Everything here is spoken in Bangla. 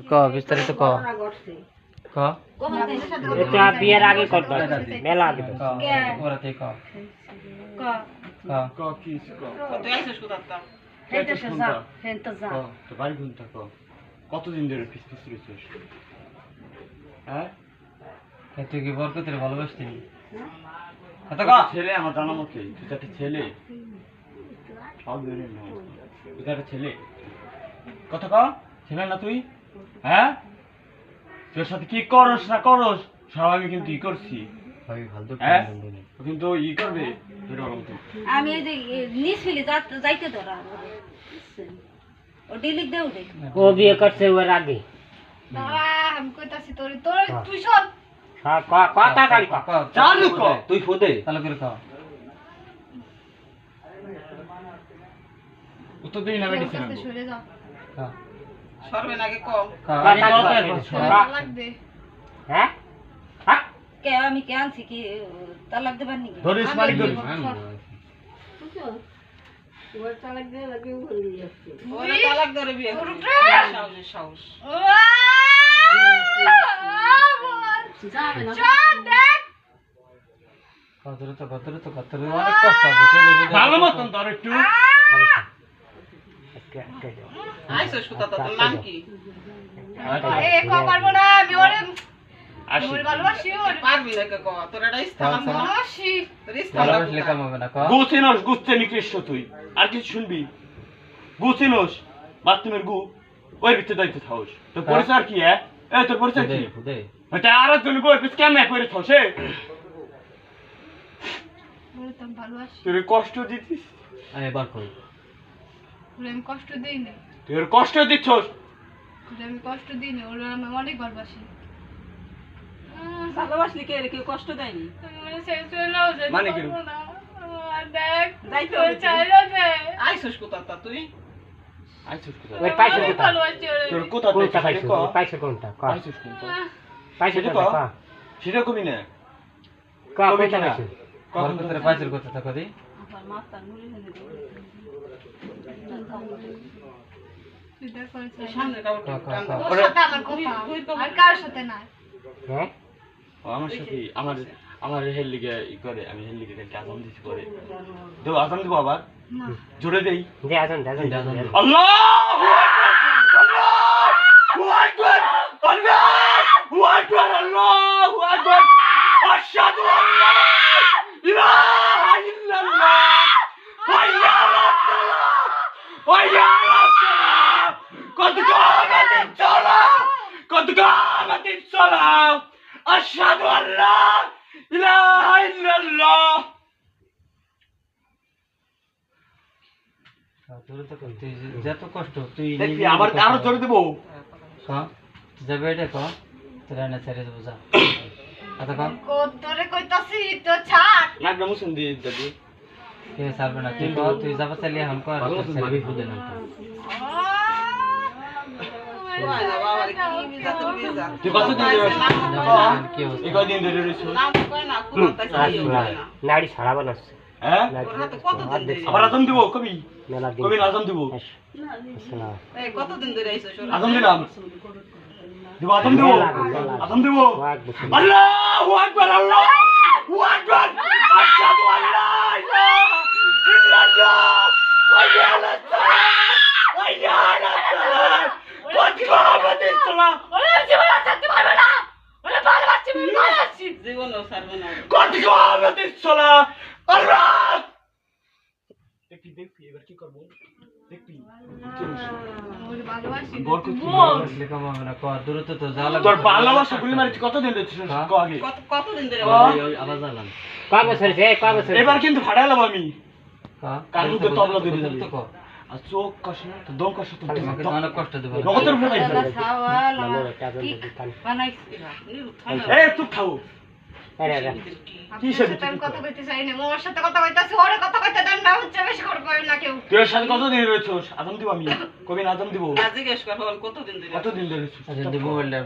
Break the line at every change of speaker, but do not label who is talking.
ক বিস্তারিত ক ক
এটা বিয়ের আগে করতে মেলা আগে
ক ওরাতে ক
ক
ক
ক কি ক
তুই আইছিস কোথাও
হেন্তে যা হেন্তে যা
ক তো বাড়ি কোনটা ক কতদিন ধরে ফিস ফিস রইছিস হ্যাঁ
তুই কি বরকতের ভালোবাসতি কত ক
ছেলে আমার জানা মতে তুই একটা ছেলে সব ধরে না তুই একটা ছেলে কত ক ছেলে না তুই হ্যাঁ তোর সাথে কি করস না করস সব আমি কিন্তু ই করছি
ভাই ফালতু
হ্যাঁ ও কিন্তু ই করবে তোর
আমি এই যে নিচ ফেলে যাইতে ধরা ও ডিলিট দেও দে
ও বিয়ে করছে ওর আগে
বাবা আমি কইতাছি তোর তুই সব
হ্যাঁ কথা কালি ক
চালু ক
তুই ফুদে তাহলে করে ক
উত্তর দিই না মেডিসিন আনবো
সরে যা
ক
সরবে নাকি ক
ক আমি
তালাক দে
হ্যাঁ হ্যাঁ
কে আমি কে আনছি কি তালাক দেবার নাকি
ধরিস মারি ধরিস
ওরা তালাক ধরে বিয়ে করবি সাহস সাহস
কতরে তো কতরে অনেক কষ্ট হবে
ভালো মতন ধর একটু
আইছিস কোথাও তোর নাম কি
এ কো পারবো না আমি ওরে
আসি
ওরে ভালোবাসি ওরে
পারবি না কে ক তোর একটা ইস্তাম
ভালোবাসি
তোর ইস্তাম
ভালোবাসলে কাম হবে না ক
গুছিনস গুছতে নিকৃষ্ট তুই আর কিছু শুনবি গুছিনস বাথরুমের গু ওই ভিতরে দাইতে থাকস তোর পরিচয় আর কি হ্যাঁ এই তোর পরিচয় কি
ফুদে
এটা আর একজন গো পিছ কেমনে করে থাকছে
ওরে তো ভালোবাসি
তোর কষ্ট দিছিস
আমি বার করি
ওরে আমি কষ্ট দেই না
তোর কষ্ট দিছস
ওরে আমি কষ্ট দিই না ওরে আমি অনেক ভালোবাসি
ভালোবাসলি কে রে কেউ কষ্ট দেয়নি
মানে শেষ হলো যে
মানে কি?
দেখ
যাইতে
তোর
হবে।
চাইলো যে
আইছিস কোথাও তুই
আইছস কোথা
ওই পাইছে
অনেক
কোথা
ভালোবাসি ওরে
তোর কোথা
কোনটা
পাইছিস
পাইছে
ক
পাইছে কোনটা ক
পাইছিস কোনটা
পাইছে
সেটা
কোনটা
ক।
ক
সেটা কবি না
ক কোনটা পাইছে
বরকতের পাঁচের কথা তো কদি
আমার মাথা মুড়ি হয়ে তুই দেখ করে
সামনে কাউকে
তোর সাথে আমার কথা আর কার সাথে না
হ্যাঁ
ও আমার সাথে আমার হেল লিগে ই করে আমি হেল লিগে কালকে আজান দিছি করে দেব আজান দেব আবার
না
জোরে দেই
দে আজন দে
আল্লাহু আকবার আল্লাহু আকবার আল্লাহু আকবার আশহাদু আল্লা ইলাহা ইল্লাল্লাহ হাইয়া আলাস সালাহ হাইয়া আলাস সালাহ কদ কামাতিস সালাহ কদ কামাতিস সালাহ আশহাদু আল্লা ইলাহা ইল্লাল্লাহ
তোর তো তুই যত কষ্ট তুই
দেখি আবার আরো জোরে দেব
ক যাবে এটা ক তোর না ছেড়ে দেবো যা কত ক
তোরে কইতাছি তো ছাড়
লাগবে মুসুন দিয়ে দেবি
কে ছাড়বে না তুই ক তুই যাবা চালিয়ে হামকো আর ভাবি ফুদে না
বাবা কি বিজাতের বিজা
তুই কত দিন ধরে
কি অবস্থা
এই কয়দিন ধরে রইছো
নাম কয় না কোনটা কি কয় না
নাড়ি ছাড়া বানাচ্ছে
হ্যাঁ
তোর হাতে কতদিন ধরে
আবার আজান দিব কবি
মেলা দিন
কবি আজান দিব
আসসালাম
এই কতদিন ধরে আইছিস
আজান দিলাম দিব আজান দিব আজান দিব
ওয়াক বসে
আল্লাহু আকবার আল্লাহু আকবার আশহাদু আল্লা ইলাহা ইল্লাল্লাহ হাইয়া আলাস সালাহ হাইয়া আলাস সালাহ কদ কামাতিস সালাহ
ওরে জীবন থাকতে পারবে না ওরে ভালোবাসি ভালোবাসি
জীবনও ছাড়বে না
কদ কামাতিস সালাহ আল্লাহ দেখি এবার কি করব দেখবি
ওরে ভালোবাসি
বরকত কি
ভালোবাসলে কাম হবে না ক দূরত্ব তো যা লাগবে
তোর ভালোবাসা গুলি মারিছি কতদিন ধরে ক আগে
কতদিন ধরে
আবার জ্বালাম
কয় বছর যে কয় বছর
এবার কিন্তু ফাড়ালাম আমি
ক
কারণ তো তবলা দিবি
তো ক
আর চোখ কষে তো দম কষে তো
আমাকে তো অনেক কষ্ট দেবে
নগদের ফেলাই
আল্লাহ সাওয়াল
মামু একটা আজন
কি
দিতাম
বানাইছি
এই তুই খাও
আরে আরে
কি
আপনার
সাথে
সাথে আমি কথা কইতে চাই না মোর সাথে কথা কইতাছি ওরে কথা কইতে দেন না হচ্ছে বেশি করবে না কেউ
তুই এর সাথে কতদিন রয়েছিস আজান দিব আমি কবি আজান দিব
জিজ্ঞেস কর কতদিন ধরে
কতদিন ধরে রয়েছিস
যদি মোবাইলটা